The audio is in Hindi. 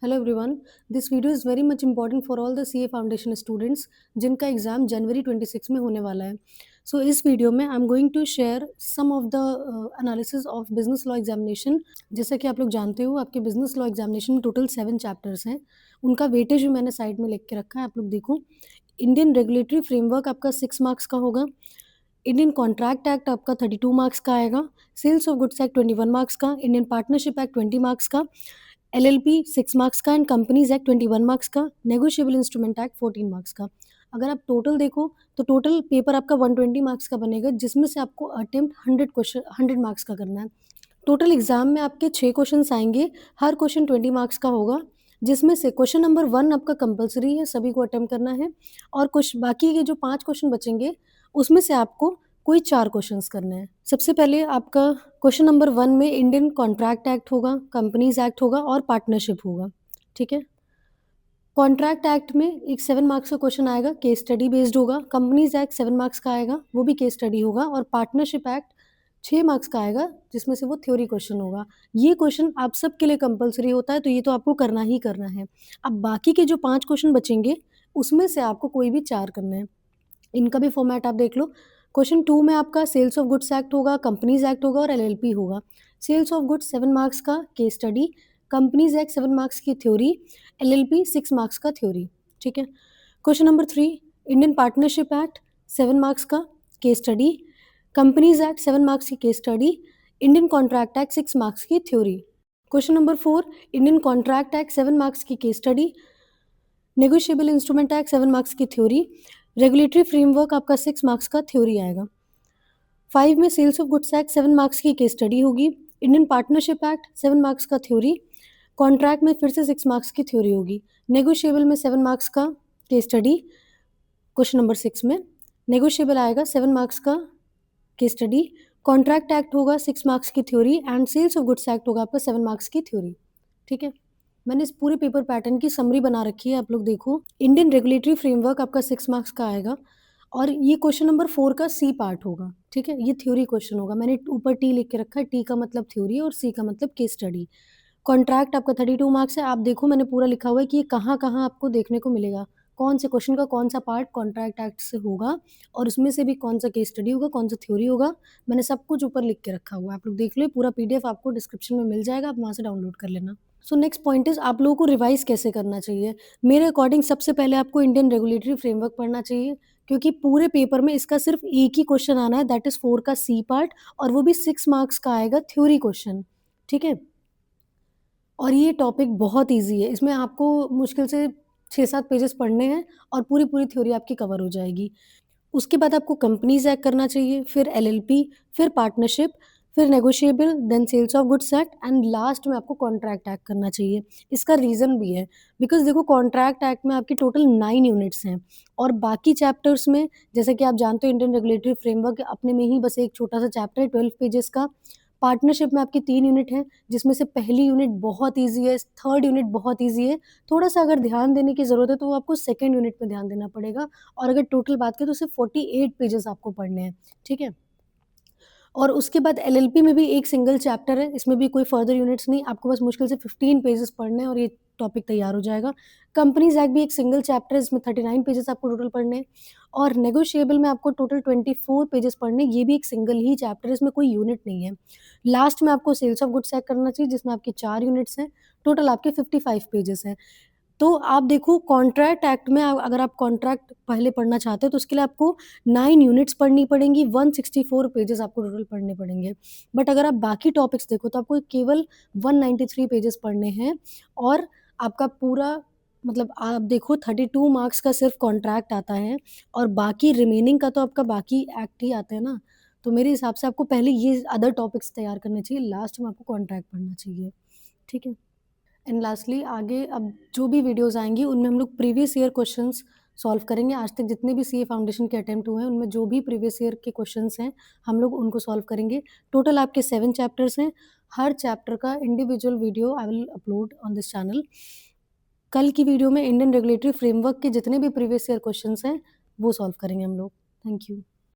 Hello everyone, this video is very much important for all the CA foundation students जिनका एग्ज़ाम जनवरी 26 में होने वाला है। सो इस वीडियो में I am going to share some of the analysis of business law examination. जैसा कि आप लोग जानते हो, आपके बिजनेस लॉ एग्जामिनेशन में टोटल 7 चैप्टर्स हैं। उनका वेटेज भी मैंने साइड में लिख के रखा है, आप लोग देखो। इंडियन रेगुलेटरी फ्रेमवर्क आपका 6 मार्क्स का होगा। इंडियन कॉन्ट्रैक्ट एक्ट आपका 32 मार्क्स का आएगा। Sales of goods act 21 marks का। इंडियन पार्टनरशिप एक्ट 20 मार्क्स का। एलएलपी 6 मार्क्स का एंड कंपनीज एक्ट 21 मार्क्स का। नेगोशिएबल इंस्ट्रूमेंट एक्ट 14 मार्क्स का। अगर आप टोटल देखो तो टोटल पेपर आपका 120 मार्क्स का बनेगा, जिसमें से आपको अटेम्प्ट 100 मार्क्स का करना है। टोटल एग्जाम में आपके 6 क्वेश्चंस आएंगे, हर क्वेश्चन 20 मार्क्स का होगा, जिसमें से क्वेश्चन नंबर 1 आपका कंपलसरी है, सभी को अटेम्प्ट करना है। और कुछ बाकी के जो 5 क्वेश्चन बचेंगे उसमें से आपको कोई 4 क्वेश्चंस करने हैं। सबसे पहले आपका क्वेश्चन नंबर 1 में इंडियन कॉन्ट्रैक्ट एक्ट होगा, कंपनीज एक्ट होगा और पार्टनरशिप होगा, ठीक है। कॉन्ट्रैक्ट एक्ट में एक 7 मार्क्स का क्वेश्चन आएगा, केस स्टडी बेस्ड होगा। कंपनीज एक्ट 7 मार्क्स का आएगा, वो भी केस स्टडी होगा। और पार्टनरशिप एक्ट 6 मार्क्स का आएगा, जिसमें से वो थ्योरी क्वेश्चन होगा। ये क्वेश्चन आप सबके लिए कंपलसरी होता है, तो ये तो आपको करना ही करना है। अब बाकी के जो 5 क्वेश्चन बचेंगे उसमें से आपको कोई भी 4 करने हैं। इनका भी फॉर्मेट आप देख लो। क्वेश्चन 2 में आपका सेल्स ऑफ गुड्स एक्ट होगा, कंपनीज एक्ट होगा और एलएलपी होगा। सेल्स ऑफ गुड्स 7 मार्क्स का case study, companies act 7 marks की थ्योरी, एलएलपी 6 मार्क्स का थ्योरी, ठीक है। Question number 3, Indian partnership act 7 marks का case study, companies act 7 marks की case study, Indian contract act 6 marks की theory. Question number 4, Indian contract act 7 marks की case study, negotiable instrument act 7 marks की थ्योरी, रेगुलेटरी फ्रेमवर्क आपका 6 मार्क्स का थ्योरी आएगा। 5 में sales of goods act 7 marks की केस स्टडी होगी, इंडियन पार्टनरशिप एक्ट 7 मार्क्स का थ्योरी, कॉन्ट्रैक्ट में फिर से 6 मार्क्स की थ्योरी होगी, नेगोशिएबल में 7 मार्क्स का केस स्टडी। क्वेश्चन नंबर 6 में नेगोशिएबल आएगा 7 मार्क्स का केस स्टडी, कॉन्ट्रैक्ट एक्ट होगा 6 मार्क्स की theory and sales of goods act होगा आपका 7 मार्क्स की थ्योरी, ठीक है। मैंने इस पूरे पेपर पैटर्न की समरी बना रखी है, आप लोग देखो। इंडियन रेगुलेटरी फ्रेमवर्क आपका 6 मार्क्स का आएगा और ये क्वेश्चन नंबर 4 का सी पार्ट होगा, ठीक है। ये थ्योरी क्वेश्चन होगा, मैंने ऊपर टी लिख के रखा है, टी का मतलब थ्योरी और सी का मतलब केस स्टडी। कॉन्ट्रैक्ट आपका 32 मार्क्स है। आप देखो मैंने पूरा लिखा हुआ है कि ये कहाँ-कहाँ आपको देखने को मिलेगा, कौन से क्वेश्चन का कौन सा पार्ट कॉन्ट्रैक्ट एक्ट से होगा और उसमें से भी कौन सा केस स्टडी होगा, कौन सा थ्योरी होगा। मैंने सब कुछ ऊपर लिख के रखा हुआ है, आप लोग देख लो। पूरा पीडीएफ आपको डिस्क्रिप्शन में मिल जाएगा, आप वहाँ से डाउनलोड कर लेना। सो नेक्स्ट पॉइंट इज़ आप लोगों को रिवाइज़ कैसे करना चाहिए। मेरे अकॉर्डिंग सबसे पहले आपको इंडियन रेगुलेटरी फ्रेमवर्क पढ़ना चाहिए, क्योंकि पूरे पेपर में इसका सिर्फ एक ही क्वेश्चन आना है, दैट इज़ 4 का सी पार्ट, और वो भी 6 मार्क्स का आएगा थ्योरी क्वेश्चन, ठीक है। और ये टॉपिक बहुत ईज़ी है, इसमें आपको मुश्किल से 6-7 पेजेस पढ़ने हैं और पूरी थ्योरी आपकी कवर हो जाएगी। उसके बाद आपको कंपनीज़ एक्ट करना चाहिए, फिर एलएलपी, फिर पार्टनरशिप, फिर negotiable, then sales of goods act and last में आपको कॉन्ट्रैक्ट एक्ट करना चाहिए। इसका रीज़न भी है, बिकॉज़ देखो कॉन्ट्रैक्ट एक्ट में आपकी टोटल 9 यूनिट्स हैं और बाकी चैप्टर्स में, जैसे कि आप जानते हो, इंडियन रेगुलेटरी फ्रेमवर्क अपने में ही बस एक छोटा-सा चैप्टर है 12 पेजेस का। पार्टनरशिप में आपकी 3 यूनिट हैं, जिसमें से पहली यूनिट बहुत ईज़ी है, थर्ड यूनिट बहुत ईज़ी है। थोड़ा-सा अगर ध्यान देने की ज़रूरत है तो वो आपको सेकंड यूनिट में ध्यान देना पड़ेगा। और अगर टोटल बात करें तो सिर्फ 48 पेजेस आपको पढ़ने हैं, ठीक है? और उसके बाद एलएलपी में भी एक सिंगल चैप्टर है, इसमें भी कोई फर्दर यूनिट्स नहीं, आपको बस मुश्किल से 15 पेजेस पढ़ने हैं और ये टॉपिक तैयार हो जाएगा। कंपनीज़ एक्ट भी एक सिंगल चैप्टर है, इसमें 39 पेजेस आपको टोटल पढ़ने हैं। और नेगोशिएबल में आपको टोटल 24 पेजेस पढ़ने हैं, ये भी एक सिंगल ही चैप्टर है, इसमें कोई यूनिट नहीं है। लास्ट में आपको सेल्स ऑफ गुड्स एक्ट करना चाहिए, जिसमें आपकी 4 यूनिट्स हैं, टोटल आपके 55 पेजेस हैं। तो आप देखो कॉन्ट्रैक्ट एक्ट में अगर आप कॉन्ट्रैक्ट पहले पढ़ना चाहते हो तो उसके लिए आपको 9 यूनिट्स पढ़नी पड़ेंगी, 164 पेजेस आपको टोटल पढ़ने पड़ेंगे। बट अगर आप बाकी टॉपिक्स देखो तो आपको केवल 193 पेजेस पढ़ने हैं और आपका पूरा, मतलब आप देखो 32 मार्क्स का सिर्फ कॉन्ट्रैक्ट आता है और बाकी रिमेनिंग का तो आपका बाकी एक्ट ही आते हैं ना। तो मेरे हिसाब से आपको पहले ये अदर टॉपिक्स तैयार करने चाहिए, लास्ट में आपको कॉन्ट्रैक्ट पढ़ना चाहिए, ठीक है। एंड लास्टली आगे अब जो भी वीडियोज़ आएँगी उनमें हम लोग प्रीवियस ईयर क्वेश्चंस सॉल्व करेंगे। आज तक जितने भी सीए फाउंडेशन के अटेम्प्ट हुए हैं उनमें जो भी प्रीवियस ईयर के क्वेश्चंस हैं हम लोग उनको सॉल्व करेंगे। टोटल आपके 7 चैप्टर्स हैं। हर चैप्टर का individual video I will upload on this channel. कल की वीडियो में इंडियन रेगुलेटरी फ्रेमवर्क के जितने भी प्रीवियस ईयर क्वेश्चंस हैं वो सॉल्व करेंगे हम लोग। Thank you.